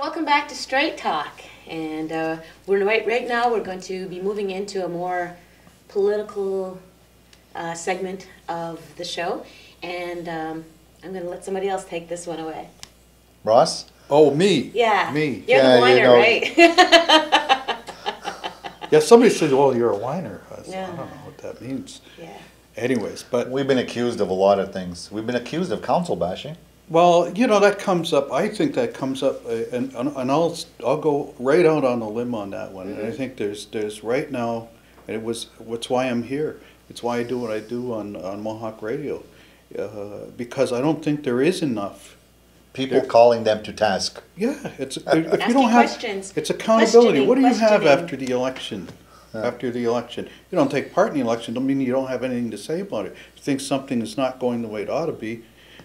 Welcome back to Straight Talk, and right now we're going to be moving into a more political segment of the show, and I'm going to let somebody else take this one away. Ross? Oh, me. Yeah, Me. You're the whiner, right? Yeah, somebody said, "Well, you're a whiner." I Yeah. don't know what that means. Yeah. Anyways, but We've been accused of a lot of things. We've been accused of council bashing. well, that comes up. I think that comes up, and I'll go right out on a limb on that one. And I think there's right now, and it's why I'm here. It's why I do what I do on Mohawk Radio, because I don't think there is enough. People calling them to task. Yeah, if you Asking don't have, questions. it's accountability. What do you have Questioning. after the election? After the election, you don't take part in the election. Don't mean you don't have anything to say about it. If you think something is not going the way it ought to be,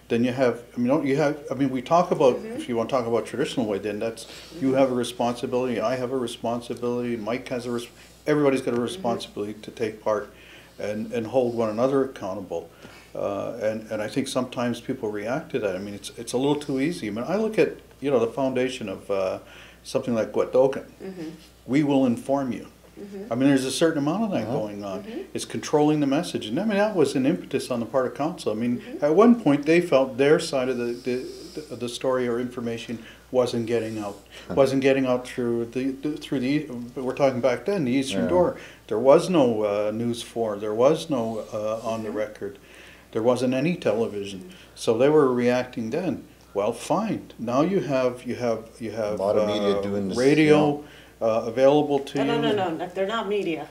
then you have. I mean, don't you have? I mean, we talk about if you want to talk about traditional way, then that's you have a responsibility. I have a responsibility. Mike has a. Everybody's got a responsibility to take part, and hold one another accountable. And I think sometimes people react to that. I mean, it's a little too easy. I mean, I look at the foundation of something like Gwetogan. We will inform you. I mean, there's a certain amount of that going on. It's controlling the message, and I mean that was an impetus on the part of council. I mean, at one point they felt their side of the story or information wasn't getting out, through the. We're talking back then, the Eastern Door. There was no News 4. There was no on the record. There wasn't any television, so they were reacting then. Well, fine. Now you have A lot of media doing this, radio. Available to you. No, they're not media.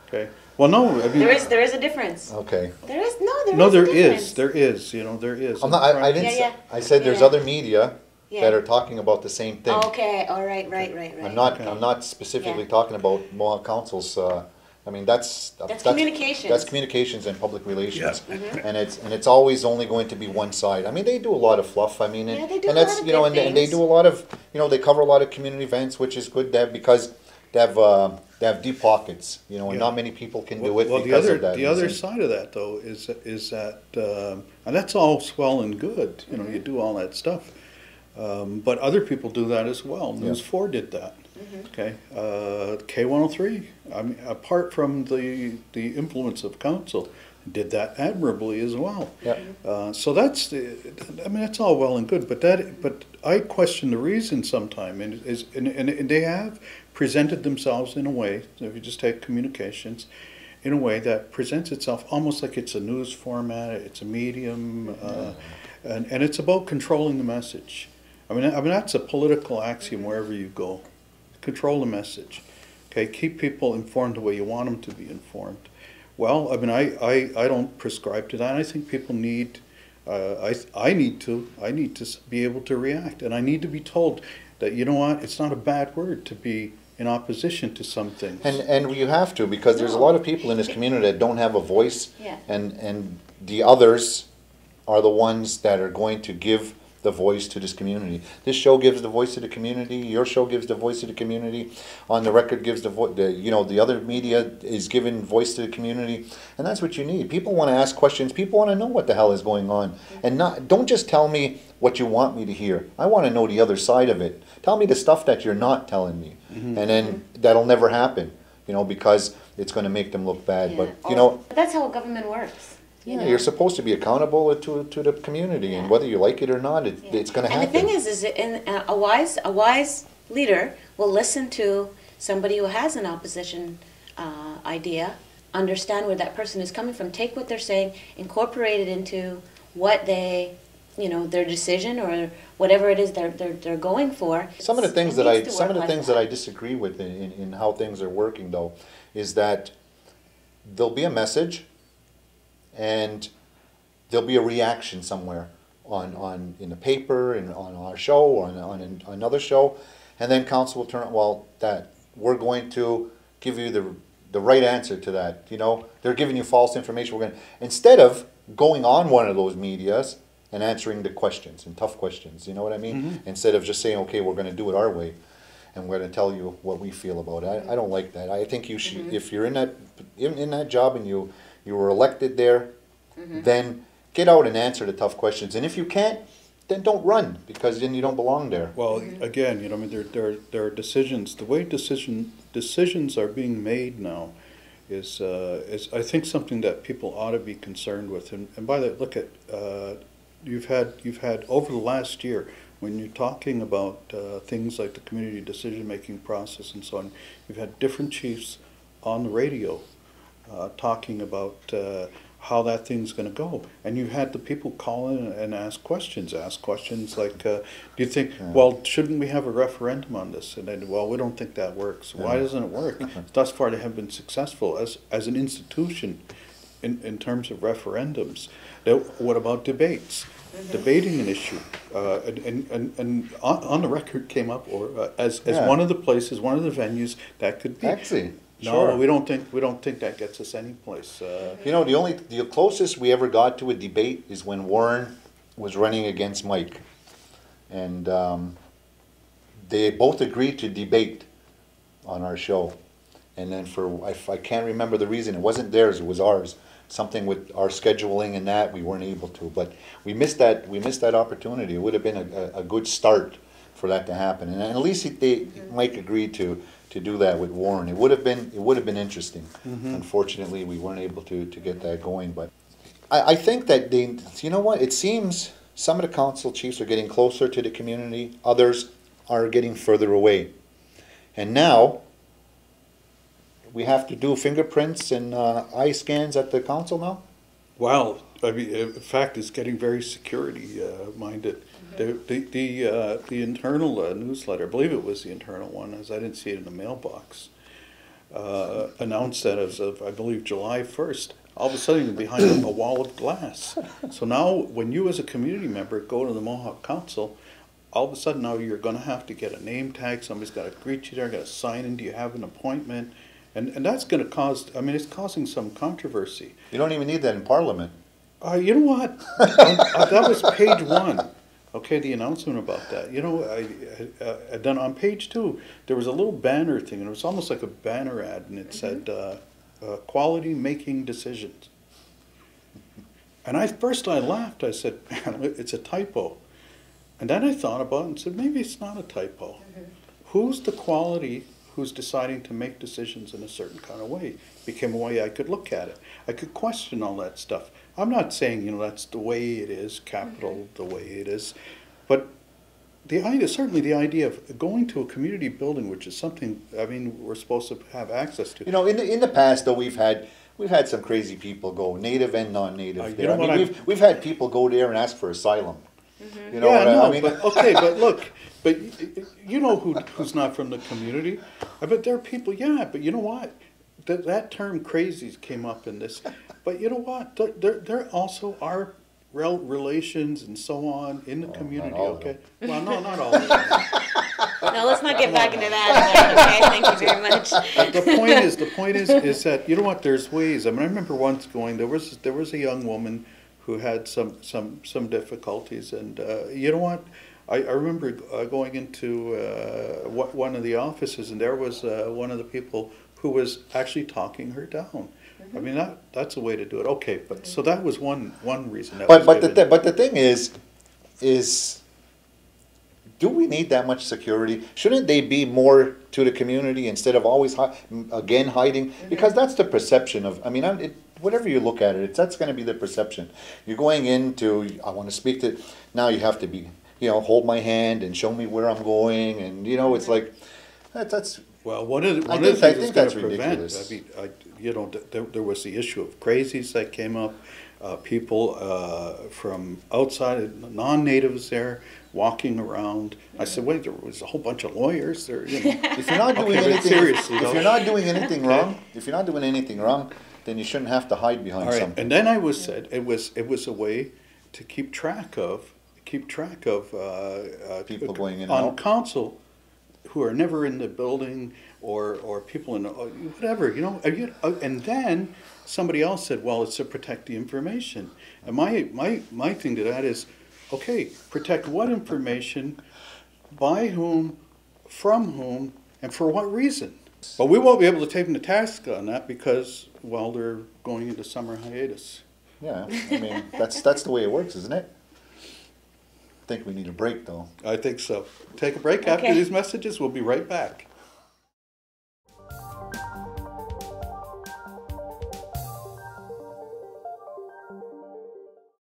Okay. Well, no, I mean There is a difference. Okay. There is there a difference. there is. I'm not, I didn't Yeah, say, I said there's yeah. other media that are talking about the same thing. Okay, all right. I'm not specifically talking about Mohawk Council's, I mean, that's communications. That's communications and public relations. And it's always only going to be one side. I mean, they do a lot of fluff. I mean, Yeah, they do and a that's, lot of you know, good and they things. do a lot of, they cover a lot of community events, which is good to have because they have deep pockets, and Yeah. not many people can do it Well, because of that. the other reason. side of that though is that and that's all swell and good. You do all that stuff, but other people do that as well. News 4 did that. Okay, K103. I mean, apart from the influence of council, did that admirably as well. Yeah. So that's that's all well and good, but I question the reason sometimes, and they have presented themselves in a way. So if you just take communications, in a way that presents itself almost like it's a news format, it's a medium, and it's about controlling the message. I mean that's a political axiom wherever you go. Control the message. Okay, keep people informed the way you want them to be informed. Well, I mean, I don't prescribe to that. I think people need, I need to be able to react, and I need to be told that it's not a bad word to be in opposition to some things. And you have to, because there's a lot of people in this community that don't have a voice, Yeah. and the others are the ones that are going to give the voice to this community. This show gives the voice to the community. Your show gives the voice to the community. On the record gives the voice. The other media is giving voice to the community, and that's what you need. People want to ask questions. People want to know what the hell is going on, and don't just tell me what you want me to hear. I want to know the other side of it. Tell me the stuff that you're not telling me, and then that'll never happen. Because it's going to make them look bad. Yeah. But But that's how government works. you're supposed to be accountable to the community, and whether you like it or not, it's going to happen. And the thing is a wise leader will listen to somebody who has an opposition idea, understand where that person is coming from, take what they're saying, incorporate it into what they, their decision or whatever it is they're going for. Some of the things that I disagree with in how things are working, though, is that there'll be a message, and there'll be a reaction somewhere on in the paper and on our show or on another show, and then council will turn that we're going to give you the right answer to that. They're giving you false information. Instead of going on one of those medias and answering the questions and tough questions, you know what I mean? Instead of just saying, okay, we're going to do it our way, and we're going to tell you what we feel about it. I don't like that. I think you should, if you're in that job and you were elected there, then get out and answer the tough questions. And if you can't, then don't run, because then you don't belong there. Well, again, you know, I mean, there are decisions. The way decisions are being made now is I think something that people ought to be concerned with. And by that, look at you've had over the last year, when you're talking about things like the community decision-making process and so on, you've had different chiefs on the radio talking about how that thing's going to go, and you had the people call in and ask questions like, do you think, well, shouldn't we have a referendum on this? And then, well, we don't think that works. Why doesn't it work? Thus far, they have been successful as an institution in terms of referendums. Now, what about debates? Debating an issue, and on the record came up, or as one of the places, one of the venues that could be. Actually. No, Sure. we don't think that gets us any place. You know, the closest we ever got to a debate is when Warren was running against Mike, and they both agreed to debate on our show, and then I can't remember the reason. It wasn't theirs; it was ours. Something with our scheduling and that we weren't able to, but we missed that opportunity. It would have been a good start for that to happen, and at least Mike agreed to do that with Warren. It would have been interesting. Unfortunately, we weren't able to get that going. But I think that you know what? It seems some of the council chiefs are getting closer to the community. Others are getting further away. And now we have to do fingerprints and eye scans at the council now. Well, I mean, in fact, it's getting very security minded. The internal newsletter, I believe it was the internal one, as I didn't see it in the mailbox, announced that as of, I believe, July 1st. All of a sudden, you're behind a wall of glass. So now, when you as a community member go to the Mohawk Council, all of a sudden now you're going to have to get a name tag. Somebody's got to greet you there, got to sign in. Do you have an appointment? And that's going to cause, I mean, it's causing some controversy. You don't even need that in Parliament. You know what? That was page 1. Okay, the announcement about that. You know, then on page 2, there was a little banner thing, and it was almost like a banner ad, and it said, quality making decisions. And first I laughed. I said, man, it's a typo. And then I thought about it and said, maybe it's not a typo. Who's the quality who's deciding to make decisions in a certain kind of way? Became a way I could look at it. I could question all that stuff. I'm not saying, you know, that's the way it is, capital the way it is, but certainly the idea of going to a community building, which is something, I mean, we're supposed to have access to. You know, in the past though, we've had some crazy people go, native and non-native. You know I mean, we've had people go there and ask for asylum. You know Yeah, what no, I mean? but okay, but look, but you know who's not from the community. I bet there are people, yeah, but you know what? That term crazies came up in this. But you know what? There also are relations and so on in the community, not all of okay? Well, no, not all of them. No, let's not get back into that. Okay, thank you very much. The point is that, you know what, there's ways. I mean, I remember once going, there was a young woman who had some difficulties, and you know what? I remember going into one of the offices, and there was one of the people who was actually talking her down. I mean, that's a way to do it. Okay, but so that was one reason. But the thing is, do we need that much security? Shouldn't they be more to the community instead of always hiding? Because that's the perception of. I mean, whatever you look at it, that's going to be the perception. You're going into, I want to speak to. Now you have to be, you know, hold my hand and show me where I'm going, and you know, it's like that's. Well, one of the things that's going to prevent, I mean, you know, there was the issue of crazies that came up, people from outside, non-natives there, walking around. I said, wait, there was a whole bunch of lawyers there. You know. If you're not doing anything, seriously, if you're not doing anything wrong, then you shouldn't have to hide behind something. And then I was said it was a way to keep track of people going in and on out. council who are never in the building, or people in whatever, you know. And then somebody else said, well, it's to protect the information. And my thing to that is, okay, protect what information, by whom, from whom, and for what reason? But we won't be able to take them to task on that because, well, they're going into summer hiatus. Yeah, I mean, that's the way it works, isn't it? think we need a break though. I think so. Take a break after Okay. these messages. We'll be right back.